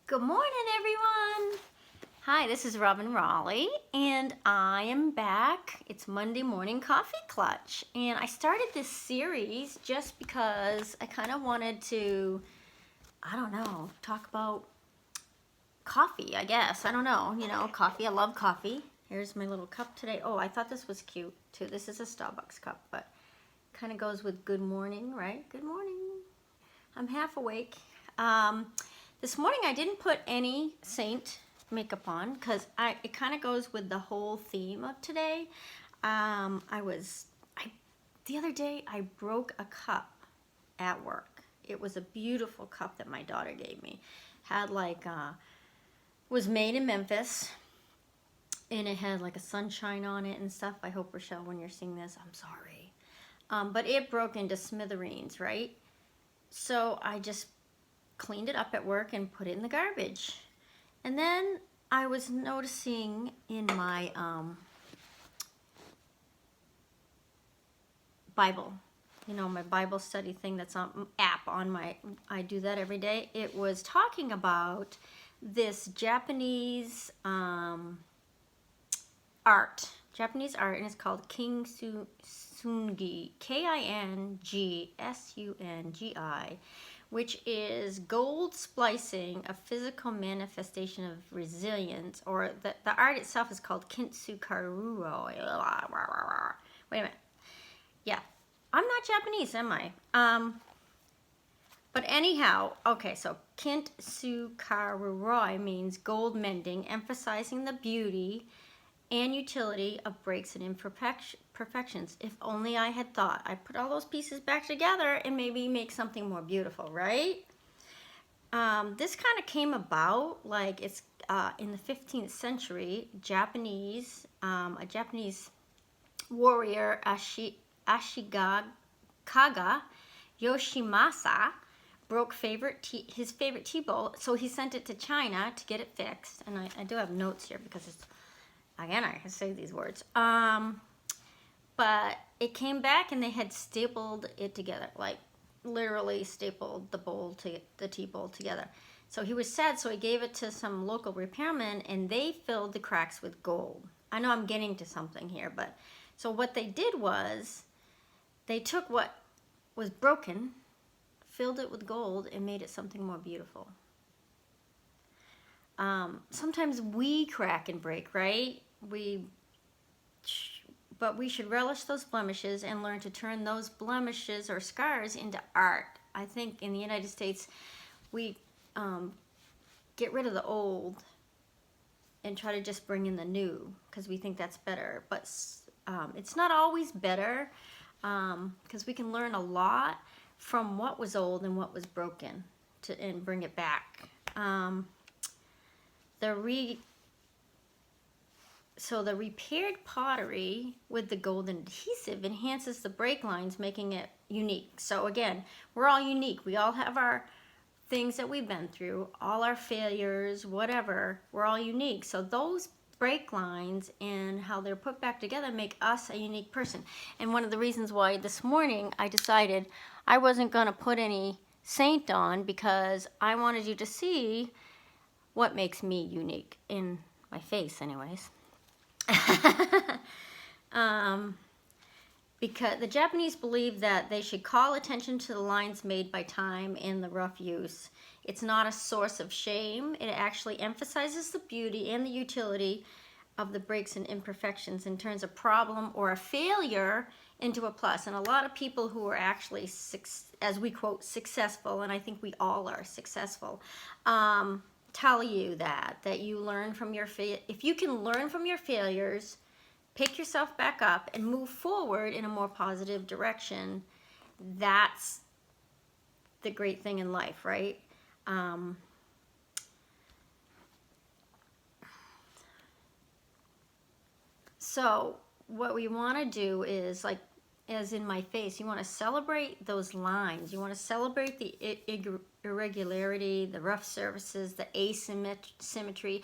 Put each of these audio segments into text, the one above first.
Good morning, everyone. Hi, this is Robin Raleigh, and I am back. It's Monday Morning Coffee Clutch, and I started this series just because I kind of wanted to, talk about coffee, I guess. I don't know, coffee. I love coffee. Here's my little cup today. Oh, I thought this was cute, too. This is a Starbucks cup, but kind of goes with good morning, right? Good morning. I'm half awake. This morning I didn't put any saint makeup on because it kind of goes with the whole theme of today. The other day I broke a cup at work. It was a beautiful cup that my daughter gave me. Was made in Memphis, and it had like a sunshine on it and stuff. I hope, Rochelle, when you're seeing this, I'm sorry. But it broke into smithereens, right? So I just cleaned it up at work and put it in the garbage. And then I was noticing in my Bible, my Bible study thing that's on app on I do that every day. It was talking about this Japanese art, and it's called Kingsungi, Kingsungi, which is gold splicing, a physical manifestation of resilience, or the art itself is called Kintsukaruro. Wait a minute. Yeah, I'm not Japanese, am I? But anyhow, okay, so Kintsukaruro means gold mending, emphasizing the beauty and utility of breaks and imperfections. If only I had thought. I'd put all those pieces back together and maybe make something more beautiful, right? This kind of came about like it's in the 15th century. A Japanese warrior, Ashikaga Yoshimasa, broke his favorite tea bowl, so he sent it to China to get it fixed. And I do have notes here because it's, again, I can say these words. But it came back and they had stapled it together, like literally stapled the tea bowl together. So he was sad, so he gave it to some local repairmen and they filled the cracks with gold. I know I'm getting to something here, but so what they did was they took what was broken, filled it with gold, and made it something more beautiful. Sometimes we crack and break, right? But we should relish those blemishes and learn to turn those blemishes or scars into art. I think in the United States, we get rid of the old and try to just bring in the new because we think that's better. But it's not always better because we can learn a lot from what was old and what was broken and bring it back. So the repaired pottery with the golden adhesive enhances the break lines, making it unique. So again, we're all unique. We all have our things that we've been through, all our failures, whatever. We're all unique. So those break lines and how they're put back together make us a unique person. And one of the reasons why this morning I decided I wasn't going to put any saint on because I wanted you to see what makes me unique in my face anyways. Because the Japanese believe that they should call attention to the lines made by time and the rough use. It's not a source of shame. It actually emphasizes the beauty and the utility of the breaks and imperfections and turns a problem or a failure into a plus. And a lot of people who are actually, as we quote, successful, and I think we all are successful, tell you that you learn from your if you can learn from your failures, pick yourself back up and move forward in a more positive direction, that's the great thing in life, right? So what we want to do is, like as in my face, you want to celebrate those lines. You want to celebrate the irregularity, the rough surfaces, the asymmetry,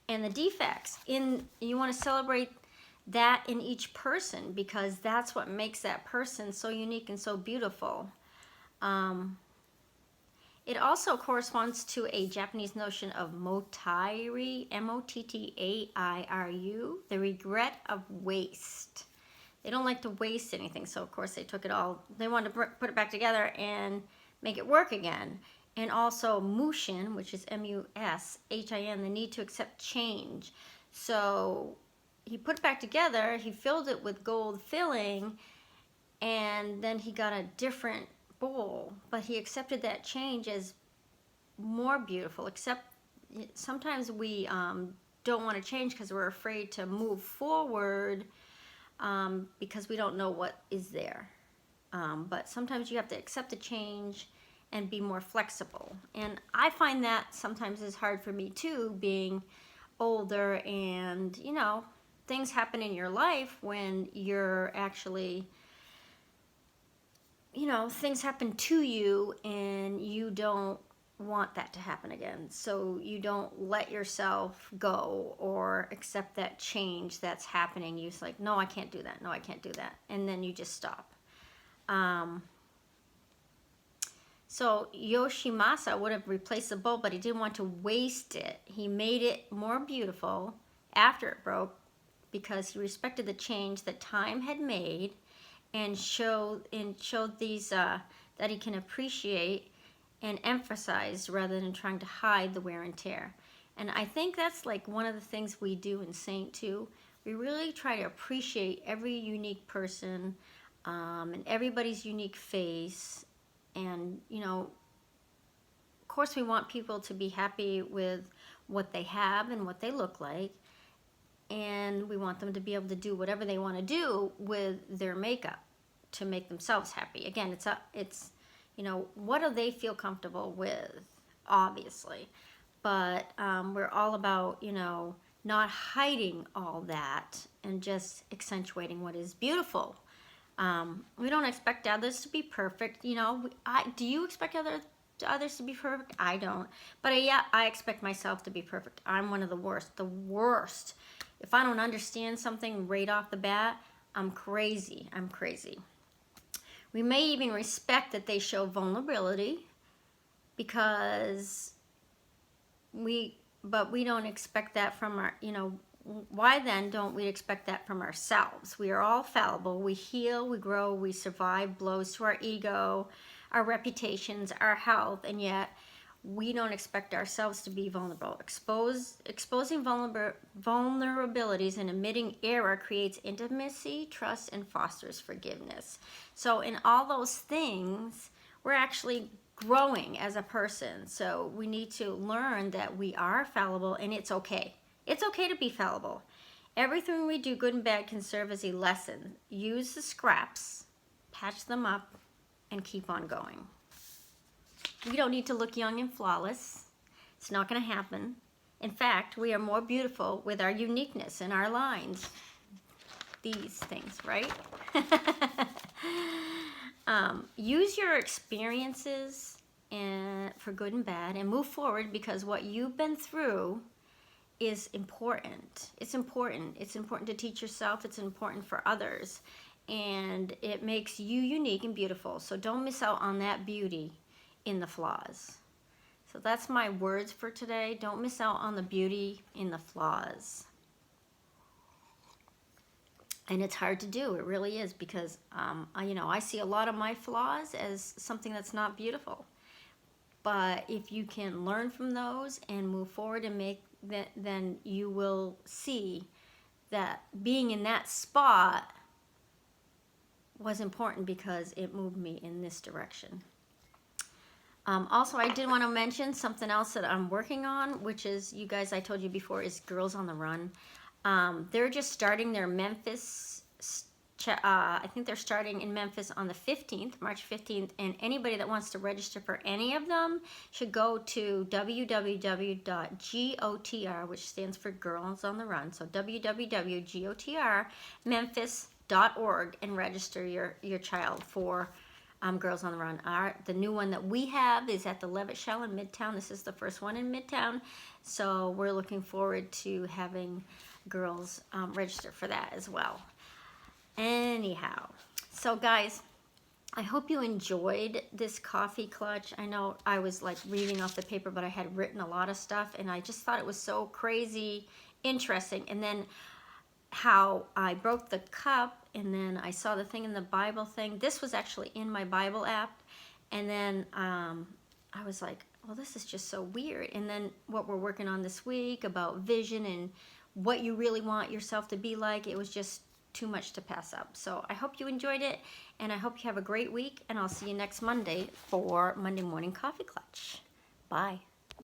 and the defects. You want to celebrate that in each person because that's what makes that person so unique and so beautiful. It also corresponds to a Japanese notion of mottairu, M-O-T-T-A-I-R-U, the regret of waste. They don't like to waste anything, so of course they took it all, they wanted to put it back together and make it work again. And also mushin, which is M-U-S-H-I-N, the need to accept change. So he put it back together, he filled it with gold filling, and then he got a different bowl, but he accepted that change as more beautiful. Except sometimes we don't want to change because we're afraid to move forward because we don't know what is there. But sometimes you have to accept the change and be more flexible. And I find that sometimes is hard for me too, being older, and you know, things happen in your life when you're actually, you know, things happen to you and you don't want that to happen again. So you don't let yourself go or accept that change that's happening. You're just like, no, I can't do that. No, I can't do that. And then you just stop. So Yoshimasa would have replaced the bowl, but he didn't want to waste it. He made it more beautiful after it broke because he respected the change that time had made, and showed these that he can appreciate and emphasize rather than trying to hide the wear and tear. And I think that's like one of the things we do in Saint too. We really try to appreciate every unique person and everybody's unique face. And you know, of course we want people to be happy with what they have and what they look like, and we want them to be able to do whatever they want to do with their makeup to make themselves happy. Again, it's you know, what do they feel comfortable with, obviously. But we're all about, you know, not hiding all that and just accentuating what is beautiful. We don't expect others to be perfect. You know, do you expect others to be perfect? I don't. But yeah, I expect myself to be perfect. I'm one of the worst. The worst. If I don't understand something right off the bat, I'm crazy. I'm crazy. We may even respect that they show vulnerability because but we don't expect that from our, you know, why then don't we expect that from ourselves? We are all fallible. We heal, we grow, we survive blows to our ego, our reputations, our health, and yet we don't expect ourselves to be vulnerable. Exposing vulnerabilities and admitting error creates intimacy, trust, and fosters forgiveness. So in all those things, we're actually growing as a person. So we need to learn that we are fallible, and it's okay. It's okay to be fallible. Everything we do, good and bad, can serve as a lesson. Use the scraps, patch them up, and keep on going. We don't need to look young and flawless. It's not going to happen. In fact, we are more beautiful with our uniqueness and our lines. These things, right? Use your experiences for good and bad and move forward, because what you've been through is important. It's important. It's important to teach yourself. It's important for others. And it makes you unique and beautiful. So don't miss out on that beauty in the flaws. So that's my words for today. Don't miss out on the beauty in the flaws. And it's hard to do. It really is, because you know, I see a lot of my flaws as something that's not beautiful. But if you can learn from those and move forward and make that, then you will see that being in that spot was important because it moved me in this direction. Also, I did want to mention something else that I'm working on, which is, you guys, I told you before, is Girls on the Run. They're just starting their Memphis, I think they're starting in Memphis on the 15th, March 15th, and anybody that wants to register for any of them should go to www.GOTR, which stands for Girls on the Run, so www.GOTRmemphis.org, and register your child for Girls on the Run. The new one that we have is at the Levitt Shell in Midtown. This is the first one in Midtown, so we're looking forward to having girls register for that as well. Anyhow, so guys, I hope you enjoyed this coffee clutch. I know I was like reading off the paper, but I had written a lot of stuff, and I just thought it was so crazy interesting. And then how I broke the cup, and then I saw the thing in the Bible thing. This was actually in my Bible app, and then I was like, well, this is just so weird. And then what we're working on this week about vision and what you really want yourself to be like, it was just too much to pass up. So I hope you enjoyed it, and I hope you have a great week, and I'll see you next Monday for Monday Morning Coffee Clutch. Bye.